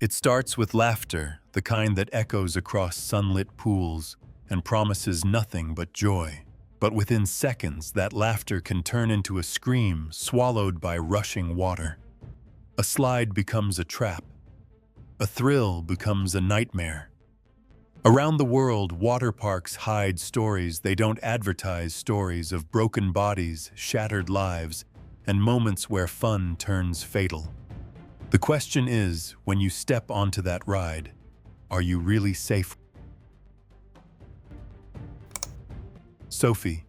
It starts with laughter, the kind that echoes across sunlit pools and promises nothing but joy. But within seconds, that laughter can turn into a scream swallowed by rushing water. A slide becomes a trap. A thrill becomes a nightmare. Around the world, water parks hide stories they don't advertise, stories of broken bodies, shattered lives, and moments where fun turns fatal. The question is, when you step onto that ride, are you really safe? Sophie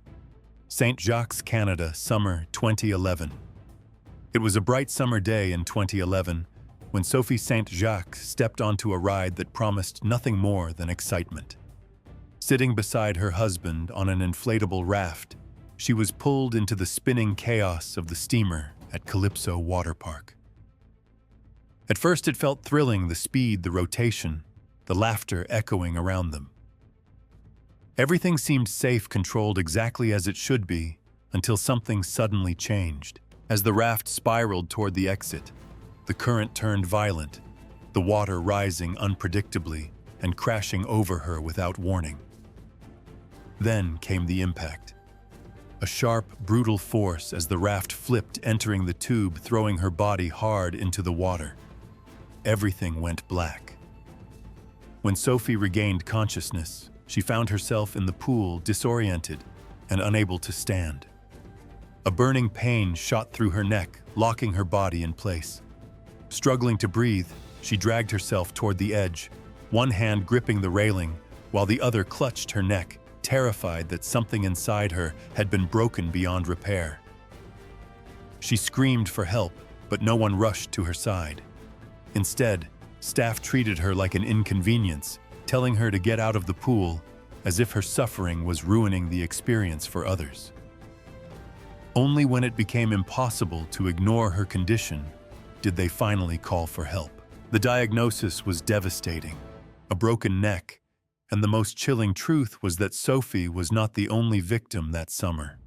St. Jacques, Canada, summer 2011. It was a bright summer day in 2011 when Sophie St. Jacques stepped onto a ride that promised nothing more than excitement. Sitting beside her husband on an inflatable raft, she was pulled into the spinning chaos of the steamer at Calypso water park. At first it felt thrilling, the speed, the rotation, the laughter echoing around them. Everything seemed safe, controlled exactly as it should be, until something suddenly changed. As the raft spiraled toward the exit, the current turned violent, the water rising unpredictably and crashing over her without warning. Then came the impact. A sharp, brutal force as the raft flipped, entering the tube, throwing her body hard into the water. Everything went black. When Sophie regained consciousness, she found herself in the pool, disoriented and unable to stand. A burning pain shot through her neck, locking her body in place. Struggling to breathe, she dragged herself toward the edge, one hand gripping the railing, while the other clutched her neck, terrified that something inside her had been broken beyond repair. She screamed for help, but no one rushed to her side. Instead, staff treated her like an inconvenience, telling her to get out of the pool, as if her suffering was ruining the experience for others. Only when it became impossible to ignore her condition did they finally call for help. The diagnosis was devastating: a broken neck, and the most chilling truth was that Sophie was not the only victim that summer.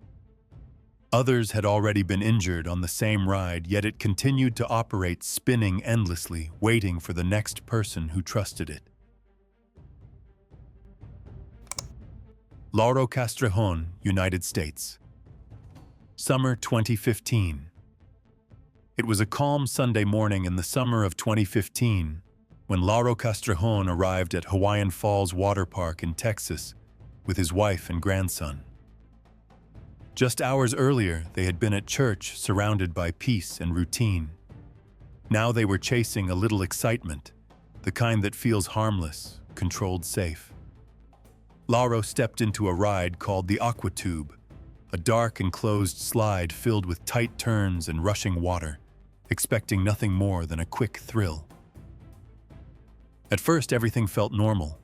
Others had already been injured on the same ride, yet it continued to operate, spinning endlessly, waiting for the next person who trusted it. Lauro Castrejón, United States. Summer 2015. It was a calm Sunday morning in the summer of 2015 when Lauro Castrejón arrived at Hawaiian Falls Water Park in Texas with his wife and grandson. Just hours earlier, they had been at church, surrounded by peace and routine. Now they were chasing a little excitement, the kind that feels harmless, controlled, safe. Lauro stepped into a ride called the Aquatic, a dark enclosed slide filled with tight turns and rushing water, expecting nothing more than a quick thrill. At first, everything felt normal.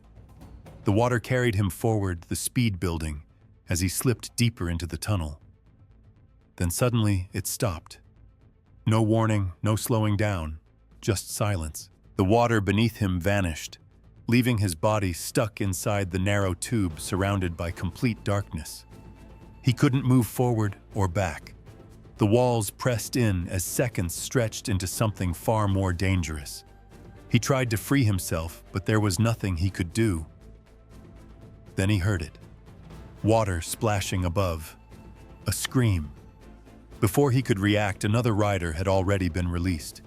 The water carried him forward, the speed building, as he slipped deeper into the tunnel. Then suddenly, it stopped. No warning, no slowing down, just silence. The water beneath him vanished, leaving his body stuck inside the narrow tube surrounded by complete darkness. He couldn't move forward or back. The walls pressed in as seconds stretched into something far more dangerous. He tried to free himself, but there was nothing he could do. Then he heard it. Water splashing above. A scream. Before he could react, another rider had already been released.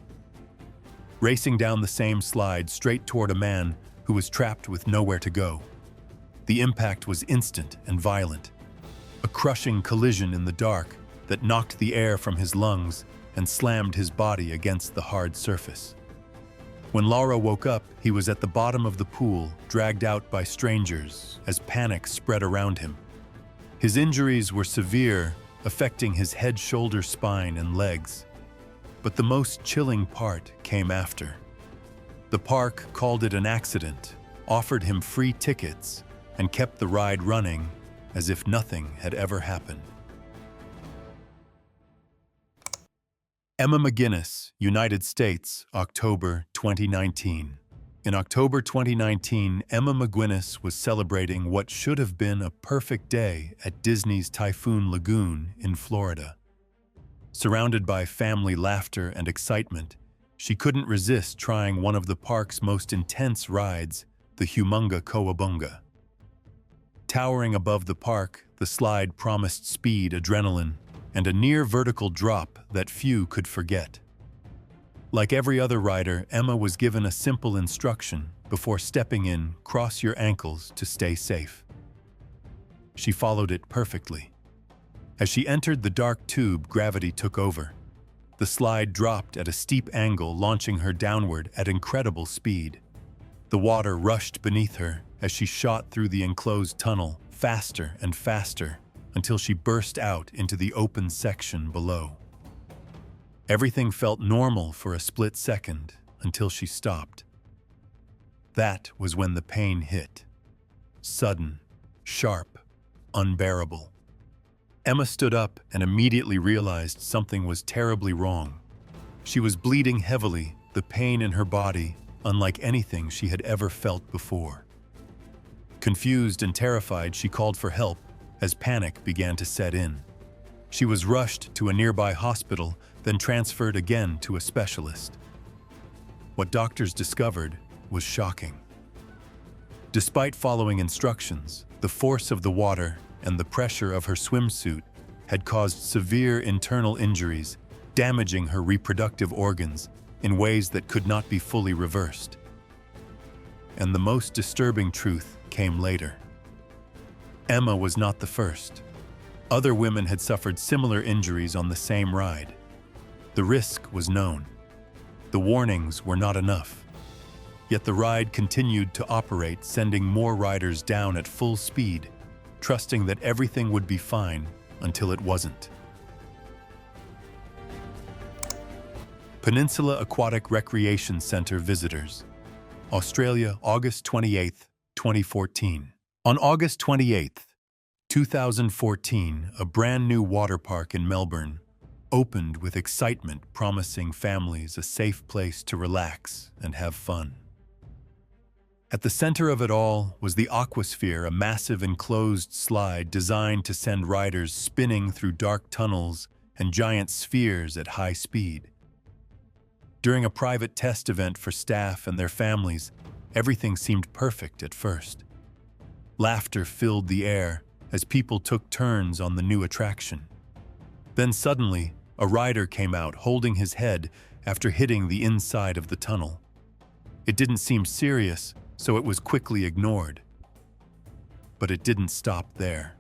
Racing down the same slide straight toward a man who was trapped with nowhere to go. The impact was instant and violent. A crushing collision in the dark that knocked the air from his lungs and slammed his body against the hard surface. When Lauro woke up, he was at the bottom of the pool, dragged out by strangers as panic spread around him. His injuries were severe, affecting his head, shoulder, spine, and legs. But the most chilling part came after. The park called it an accident, offered him free tickets, and kept the ride running as if nothing had ever happened. Emma McGuinness, United States, October 2019. In October 2019, Emma McGuinness was celebrating what should have been a perfect day at Disney's Typhoon Lagoon in Florida. Surrounded by family laughter and excitement, She couldn't resist trying one of the park's most intense rides, the Humunga Kowabunga. Towering above the park, the slide promised speed, adrenaline, and a near-vertical drop that few could forget. Like every other rider, Emma was given a simple instruction before stepping in: cross your ankles to stay safe. She followed it perfectly. As she entered the dark tube, gravity took over. The slide dropped at a steep angle, launching her downward at incredible speed. The water rushed beneath her as she shot through the enclosed tunnel, faster and faster, until she burst out into the open section below. Everything felt normal for a split second until she stopped. That was when the pain hit. Sudden, sharp, unbearable. Emma stood up and immediately realized something was terribly wrong. She was bleeding heavily, the pain in her body unlike anything she had ever felt before. Confused and terrified, she called for help as panic began to set in. She was rushed to a nearby hospital, then transferred again to a specialist. What doctors discovered was shocking. Despite following instructions, the force of the water and the pressure of her swimsuit had caused severe internal injuries, damaging her reproductive organs in ways that could not be fully reversed. And the most disturbing truth came later. Emma was not the first. Other women had suffered similar injuries on the same ride. The risk was known. The warnings were not enough. Yet the ride continued to operate, sending more riders down at full speed, trusting that everything would be fine until it wasn't. Peninsula Aquatic Recreation Center visitors. Australia, August 28, 2014. On August 28, 2014, a brand new water park in Melbourne opened with excitement, promising families a safe place to relax and have fun. At the center of it all was the Aquasphere, a massive enclosed slide designed to send riders spinning through dark tunnels and giant spheres at high speed. During a private test event for staff and their families, everything seemed perfect at first. Laughter filled the air as people took turns on the new attraction. Then suddenly, a rider came out holding his head after hitting the inside of the tunnel. It didn't seem serious, so it was quickly ignored. But it didn't stop there.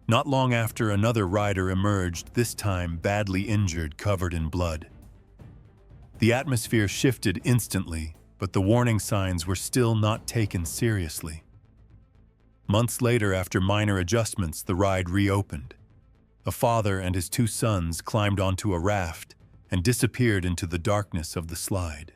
Not long after, another rider emerged, this time badly injured, covered in blood. The atmosphere shifted instantly, but the warning signs were still not taken seriously. Months later, after minor adjustments, the ride reopened. A father and his two sons climbed onto a raft and disappeared into the darkness of the slide.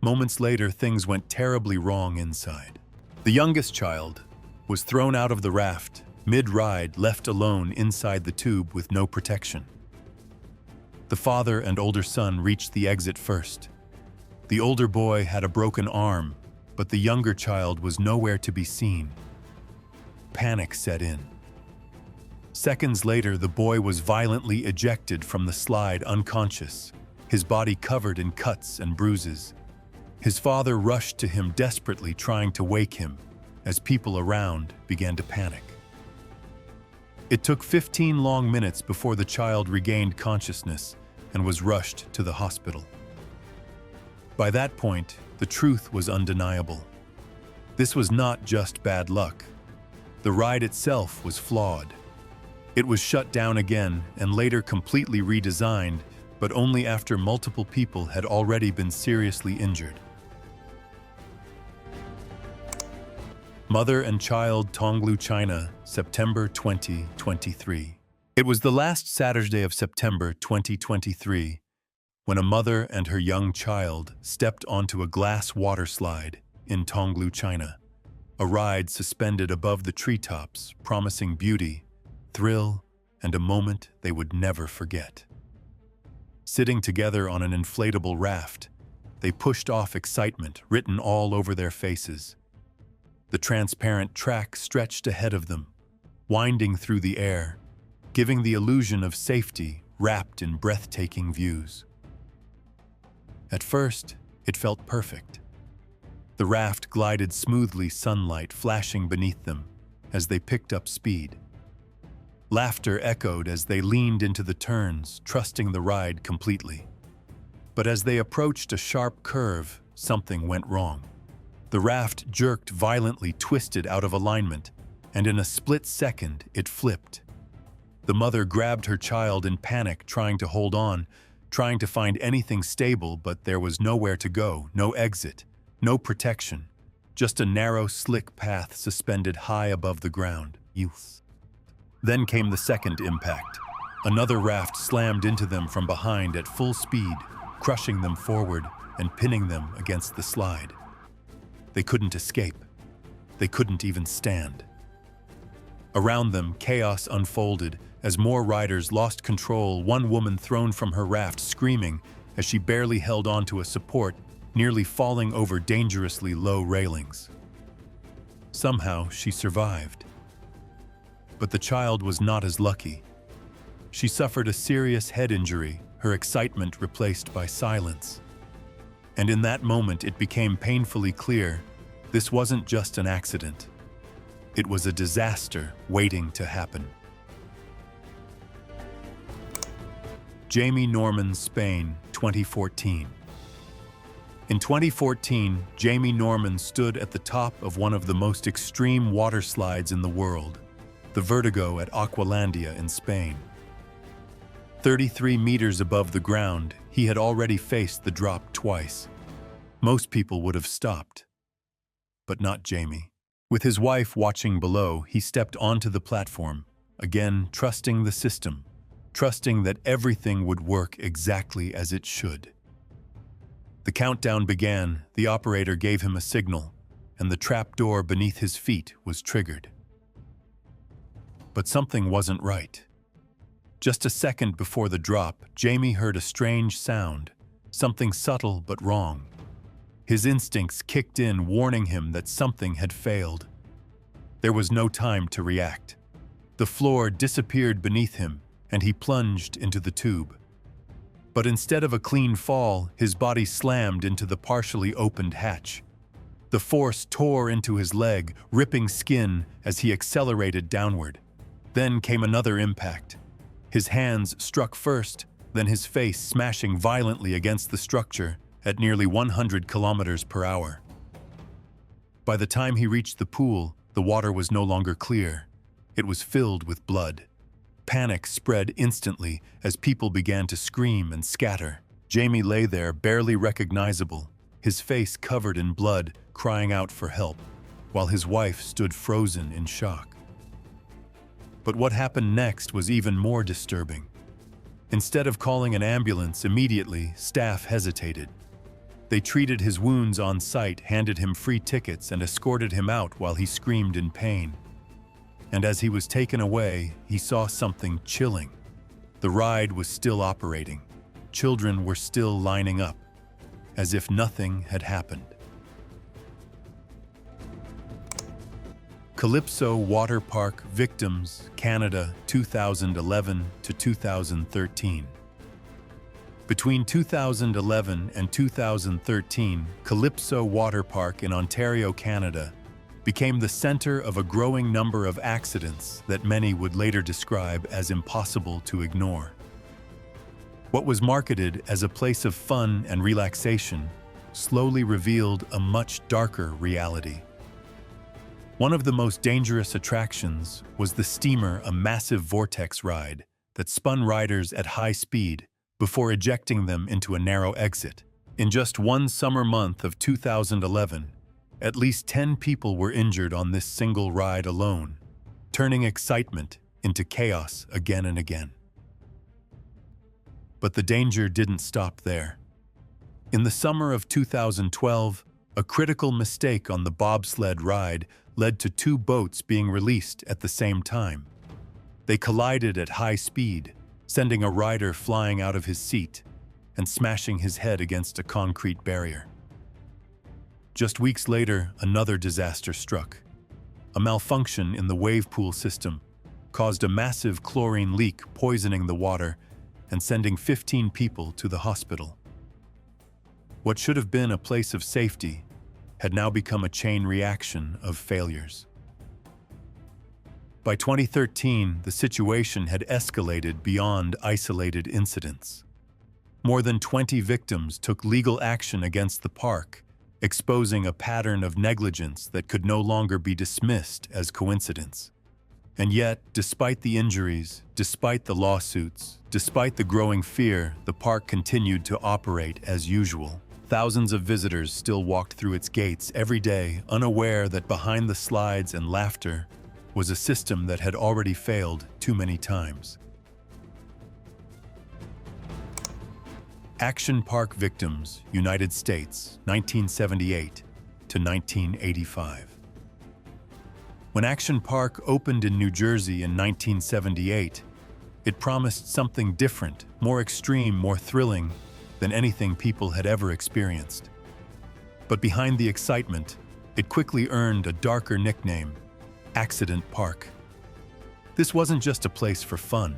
Moments later, things went terribly wrong inside. The youngest child was thrown out of the raft, mid-ride, left alone inside the tube with no protection. The father and older son reached the exit first. The older boy had a broken arm, but the younger child was nowhere to be seen. Panic set in. Seconds later, the boy was violently ejected from the slide unconscious, his body covered in cuts and bruises. His father rushed to him desperately, trying to wake him, as people around began to panic. It took 15 long minutes before the child regained consciousness and was rushed to the hospital. By that point, the truth was undeniable. This was not just bad luck. The ride itself was flawed. It was shut down again and later completely redesigned, but only after multiple people had already been seriously injured. Mother and child, Tonglu China, September 2023. It was the last Saturday of September 2023 when a mother and her young child stepped onto a glass water slide in Tonglu China, a ride suspended above the treetops, promising beauty, thrill, and a moment they would never forget. Sitting together on an inflatable raft, they pushed off excitement written all over their faces. The transparent track stretched ahead of them, winding through the air, giving the illusion of safety wrapped in breathtaking views. At first, it felt perfect. The raft glided smoothly, sunlight flashing beneath them as they picked up speed. Laughter echoed as they leaned into the turns, trusting the ride completely. But as they approached a sharp curve, something went wrong. The raft jerked violently, twisted out of alignment, and in a split second, it flipped. The mother grabbed her child in panic, trying to hold on, trying to find anything stable, but there was nowhere to go, no exit, no protection, just a narrow, slick path suspended high above the ground. Then came the second impact. Another raft slammed into them from behind at full speed, crushing them forward and pinning them against the slide. They couldn't escape. They couldn't even stand. Around them, chaos unfolded as more riders lost control, one woman thrown from her raft screaming as she barely held onto a support, nearly falling over dangerously low railings. Somehow, she survived. But the child was not as lucky. She suffered a serious head injury, her excitement replaced by silence. And in that moment, it became painfully clear this wasn't just an accident. It was a disaster waiting to happen. Jaime Norman, Spain, 2014. In 2014, Jaime Norman stood at the top of one of the most extreme water slides in the world, the Vertigo at Aqualandia in Spain. 33 meters above the ground, he had already faced the drop twice. Most people would have stopped, but not Jaime. With his wife watching below, he stepped onto the platform, again trusting the system, trusting that everything would work exactly as it should. The countdown began, the operator gave him a signal, and the trapdoor beneath his feet was triggered. But something wasn't right. Just a second before the drop, Jaime heard a strange sound, something subtle but wrong. His instincts kicked in, warning him that something had failed. There was no time to react. The floor disappeared beneath him, and he plunged into the tube. But instead of a clean fall, his body slammed into the partially opened hatch. The force tore into his leg, ripping skin as he accelerated downward. Then came another impact. His hands struck first, then his face smashing violently against the structure at nearly 100 kilometers per hour. By the time he reached the pool, the water was no longer clear. It was filled with blood. Panic spread instantly as people began to scream and scatter. Jaime lay there, barely recognizable, his face covered in blood, crying out for help, while his wife stood frozen in shock. But what happened next was even more disturbing. Instead of calling an ambulance immediately, staff hesitated. They treated his wounds on site, handed him free tickets, and escorted him out while he screamed in pain. And as he was taken away, he saw something chilling. The ride was still operating. Children were still lining up, as if nothing had happened. Calypso Water Park Victims, Canada, 2011 to 2013. Between 2011 and 2013, Calypso Water Park in Ontario, Canada, became the center of a growing number of accidents that many would later describe as impossible to ignore. What was marketed as a place of fun and relaxation slowly revealed a much darker reality. One of the most dangerous attractions was the steamer, a massive vortex ride that spun riders at high speed before ejecting them into a narrow exit. In just one summer month of 2011, at least 10 people were injured on this single ride alone, turning excitement into chaos again and again. But the danger didn't stop there. In the summer of 2012, a critical mistake on the bobsled ride led to 2 boats being released at the same time. They collided at high speed, sending a rider flying out of his seat and smashing his head against a concrete barrier. Just weeks later, another disaster struck. A malfunction in the wave pool system caused a massive chlorine leak, poisoning the water and sending 15 people to the hospital. What should have been a place of safety had now become a chain reaction of failures. By 2013, the situation had escalated beyond isolated incidents. More than 20 victims took legal action against the park, exposing a pattern of negligence that could no longer be dismissed as coincidence. And yet, despite the injuries, despite the lawsuits, despite the growing fear, the park continued to operate as usual. Thousands of visitors still walked through its gates every day, unaware that behind the slides and laughter was a system that had already failed too many times. Action Park Victims, United States, 1978 to 1985. When Action Park opened in New Jersey in 1978, it promised something different, more extreme, more thrilling than anything people had ever experienced. But behind the excitement, it quickly earned a darker nickname, Accident Park. This wasn't just a place for fun.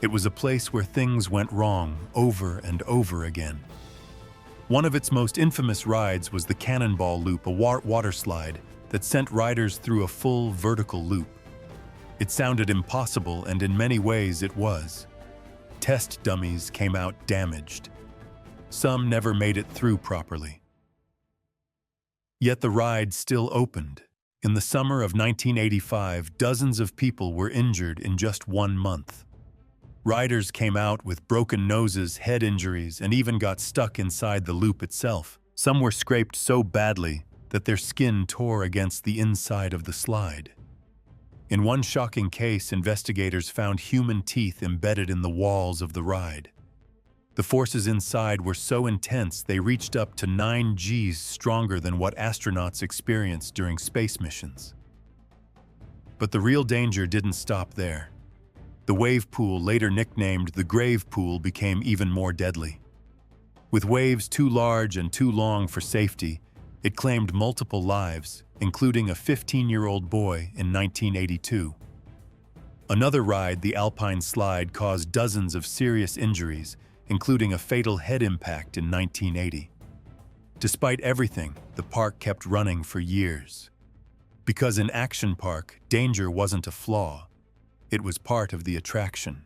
It was a place where things went wrong over and over again. One of its most infamous rides was the Cannonball Loop, a water slide that sent riders through a full vertical loop. It sounded impossible, and in many ways it was. Test dummies came out damaged. Some never made it through properly. Yet the ride still opened. In the summer of 1985, dozens of people were injured in just 1 month. Riders came out with broken noses, head injuries, and even got stuck inside the loop itself. Some were scraped so badly that their skin tore against the inside of the slide. In one shocking case, investigators found human teeth embedded in the walls of the ride. The forces inside were so intense they reached up to 9 Gs stronger than what astronauts experience during space missions. But the real danger didn't stop there. The wave pool, later nicknamed the Grave Pool, became even more deadly. With waves too large and too long for safety, it claimed multiple lives, including a 15-year-old boy in 1982. Another ride, the Alpine Slide, caused dozens of serious injuries, including a fatal head impact in 1980. Despite everything, the park kept running for years. Because in Action Park, danger wasn't a flaw. It was part of the attraction.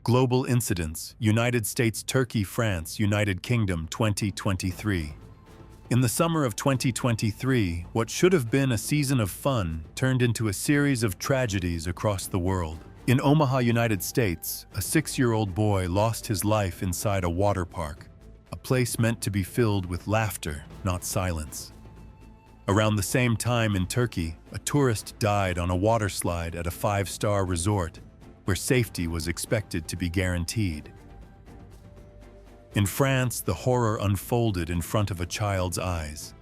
Global incidents, United States, Turkey, France, United Kingdom, 2023. In the summer of 2023, what should have been a season of fun turned into a series of tragedies across the world. In Omaha, United States, a 6-year-old boy lost his life inside a water park, a place meant to be filled with laughter, not silence. Around the same time in Turkey, a tourist died on a water slide at a 5-star resort where safety was expected to be guaranteed. In France, the horror unfolded in front of a child's eyes.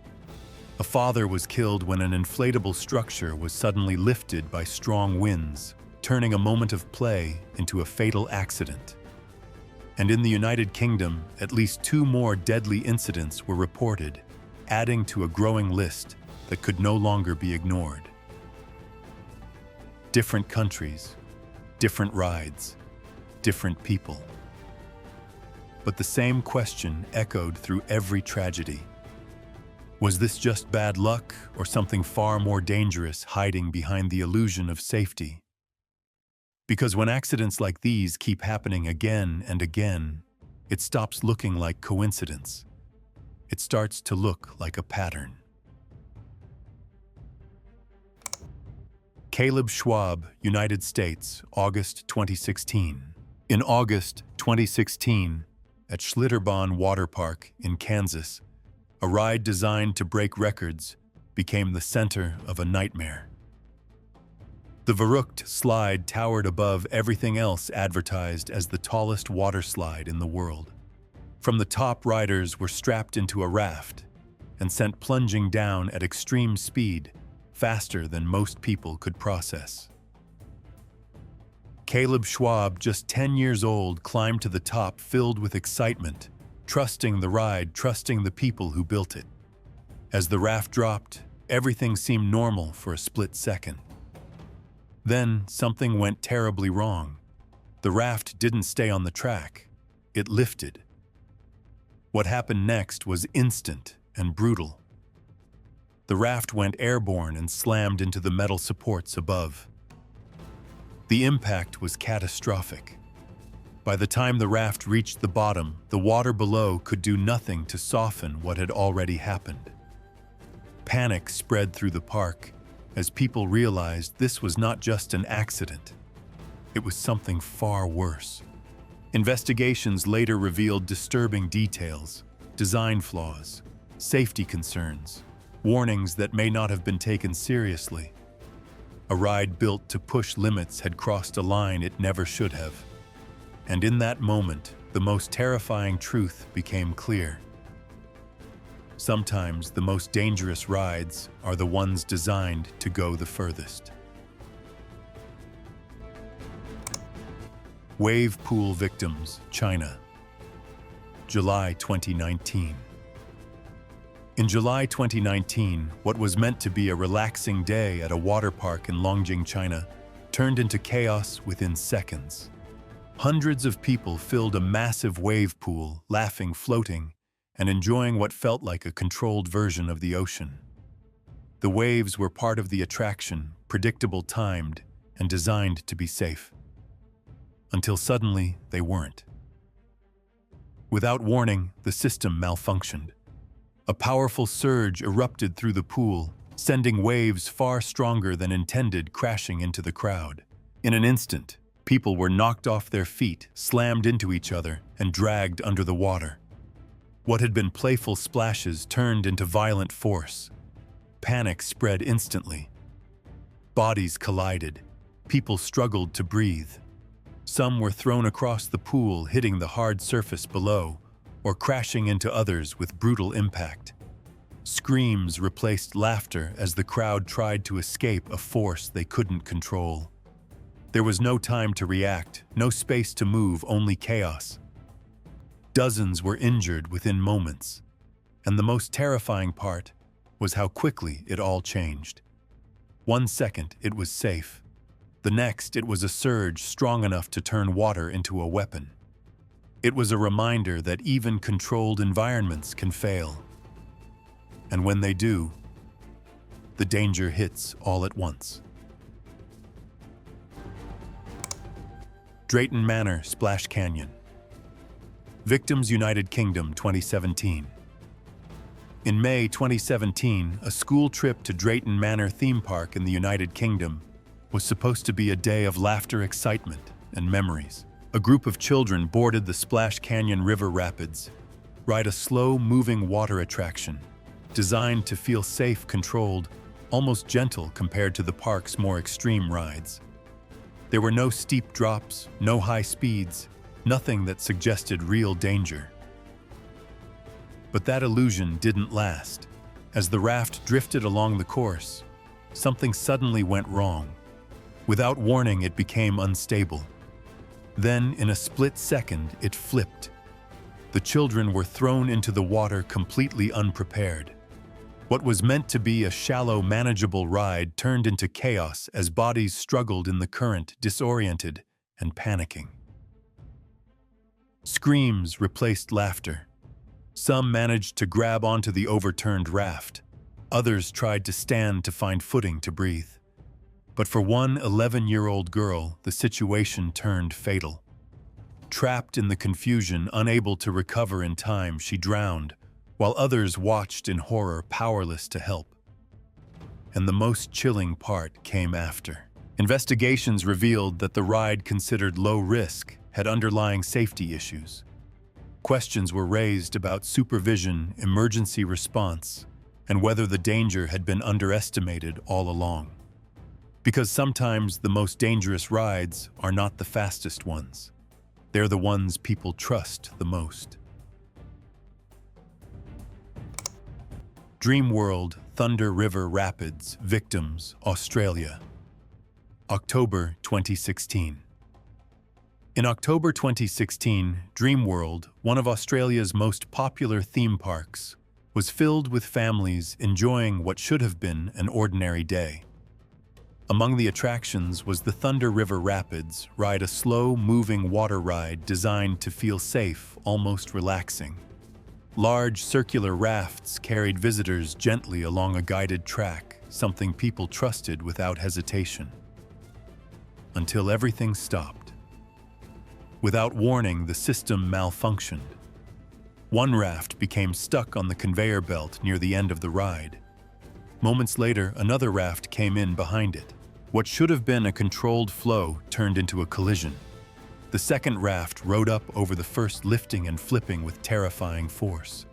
A father was killed when an inflatable structure was suddenly lifted by strong winds, turning a moment of play into a fatal accident. And in the United Kingdom, at least 2 more deadly incidents were reported, adding to a growing list that could no longer be ignored. Different countries, different rides, different people. But the same question echoed through every tragedy. Was this just bad luck or something far more dangerous hiding behind the illusion of safety? Because when accidents like these keep happening again and again, it stops looking like coincidence. It starts to look like a pattern. Caleb Schwab, United States, August 2016. In August 2016, at Schlitterbahn Water Park in Kansas, a ride designed to break records became the center of a nightmare. The verrückt slide towered above everything else advertised as the tallest water slide in the world. From the top, riders were strapped into a raft and sent plunging down at extreme speed, faster than most people could process. Caleb Schwab, just 10 years old, climbed to the top filled with excitement, trusting the ride, trusting the people who built it. As the raft dropped, everything seemed normal for a split second. Then something went terribly wrong. The raft didn't stay on the track. it lifted. What happened next was instant and brutal. The raft went airborne and slammed into the metal supports above. The impact was catastrophic. By the time the raft reached the bottom, the water below could do nothing to soften what had already happened. Panic spread through the park as people realized this was not just an accident. It was something far worse. Investigations later revealed disturbing details, design flaws, safety concerns, warnings that may not have been taken seriously. A ride built to push limits had crossed a line it never should have. And in that moment, the most terrifying truth became clear. Sometimes the most dangerous rides are the ones designed to go the furthest. Wave pool victims, China. July 2019. In July 2019, what was meant to be a relaxing day at a water park in Longjing, China, turned into chaos within seconds. Hundreds of people filled a massive wave pool, laughing, floating, and enjoying what felt like a controlled version of the ocean. The waves were part of the attraction, predictable, timed, and designed to be safe. Until suddenly, they weren't. Without warning, the system malfunctioned. A powerful surge erupted through the pool, sending waves far stronger than intended crashing into the crowd. In an instant, people were knocked off their feet, slammed into each other, and dragged under the water. What had been playful splashes turned into violent force. Panic spread instantly. Bodies collided. People struggled to breathe. Some were thrown across the pool, hitting the hard surface below, or crashing into others with brutal impact. Screams replaced laughter as the crowd tried to escape a force they couldn't control. There was no time to react, no space to move, only chaos. Dozens were injured within moments, and the most terrifying part was how quickly it all changed. 1 second, it was safe. The next, it was a surge strong enough to turn water into a weapon. It was a reminder that even controlled environments can fail. And when they do, the danger hits all at once. Drayton Manor, Splash Canyon. Victims, United Kingdom, 2017. In May 2017, a school trip to Drayton Manor theme park in the United Kingdom was supposed to be a day of laughter, excitement, and memories. A group of children boarded the Splash Canyon River Rapids, ride a slow-moving water attraction, designed to feel safe, controlled, almost gentle compared to the park's more extreme rides. There were no steep drops, no high speeds, nothing that suggested real danger. But that illusion didn't last. As the raft drifted along the course, something suddenly went wrong. Without warning, it became unstable. Then, in a split second, it flipped. The children were thrown into the water completely unprepared. What was meant to be a shallow, manageable ride turned into chaos as bodies struggled in the current, disoriented and panicking. Screams replaced laughter. Some managed to grab onto the overturned raft. Others tried to stand to find footing to breathe. But for one 11-year-old girl, the situation turned fatal. Trapped in the confusion, unable to recover in time, she drowned, while others watched in horror, powerless to help. And the most chilling part came after. Investigations revealed that the ride, considered low risk, had underlying safety issues. Questions were raised about supervision, emergency response, and whether the danger had been underestimated all along. Because sometimes the most dangerous rides are not the fastest ones. They're the ones people trust the most. Dreamworld, Thunder River Rapids, Victims, Australia. October 2016. In October 2016, Dreamworld, one of Australia's most popular theme parks, was filled with families enjoying what should have been an ordinary day. Among the attractions was the Thunder River Rapids, ride a slow-moving water ride designed to feel safe, almost relaxing. Large circular rafts carried visitors gently along a guided track, something people trusted without hesitation. Until everything stopped. Without warning, the system malfunctioned. One raft became stuck on the conveyor belt near the end of the ride. Moments later, another raft came in behind it. What should have been a controlled flow turned into a collision. The second raft rode up over the first, lifting and flipping with terrifying force.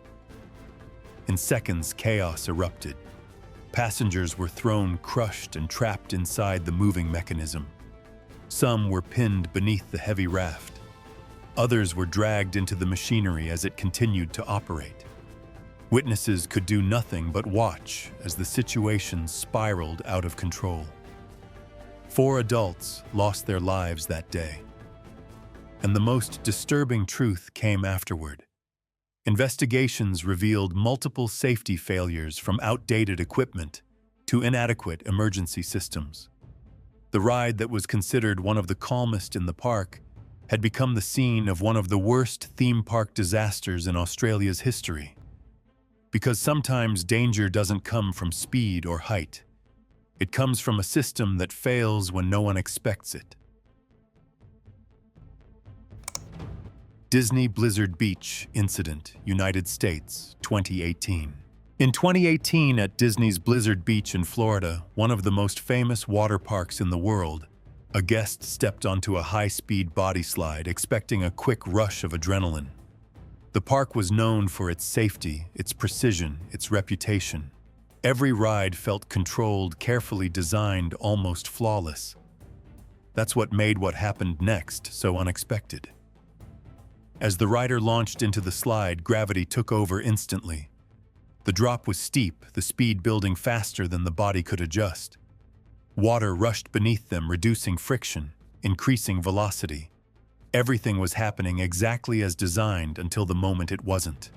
In seconds, chaos erupted. Passengers were thrown, crushed, and trapped inside the moving mechanism. Some were pinned beneath the heavy raft. Others were dragged into the machinery as it continued to operate. Witnesses could do nothing but watch as the situation spiraled out of control. 4 adults lost their lives that day. And the most disturbing truth came afterward. Investigations revealed multiple safety failures, from outdated equipment to inadequate emergency systems. The ride that was considered one of the calmest in the park had become the scene of one of the worst theme park disasters in Australia's history. Because sometimes danger doesn't come from speed or height. It comes from a system that fails when no one expects it. Disney Blizzard Beach Incident, United States, 2018. In 2018, at Disney's Blizzard Beach in Florida, one of the most famous water parks in the world, a guest stepped onto a high-speed body slide, expecting a quick rush of adrenaline. The park was known for its safety, its precision, its reputation. Every ride felt controlled, carefully designed, almost flawless. That's what made what happened next so unexpected. As the rider launched into the slide, gravity took over instantly. The drop was steep, the speed building faster than the body could adjust. Water rushed beneath them, reducing friction, increasing velocity. Everything was happening exactly as designed until the moment it wasn't.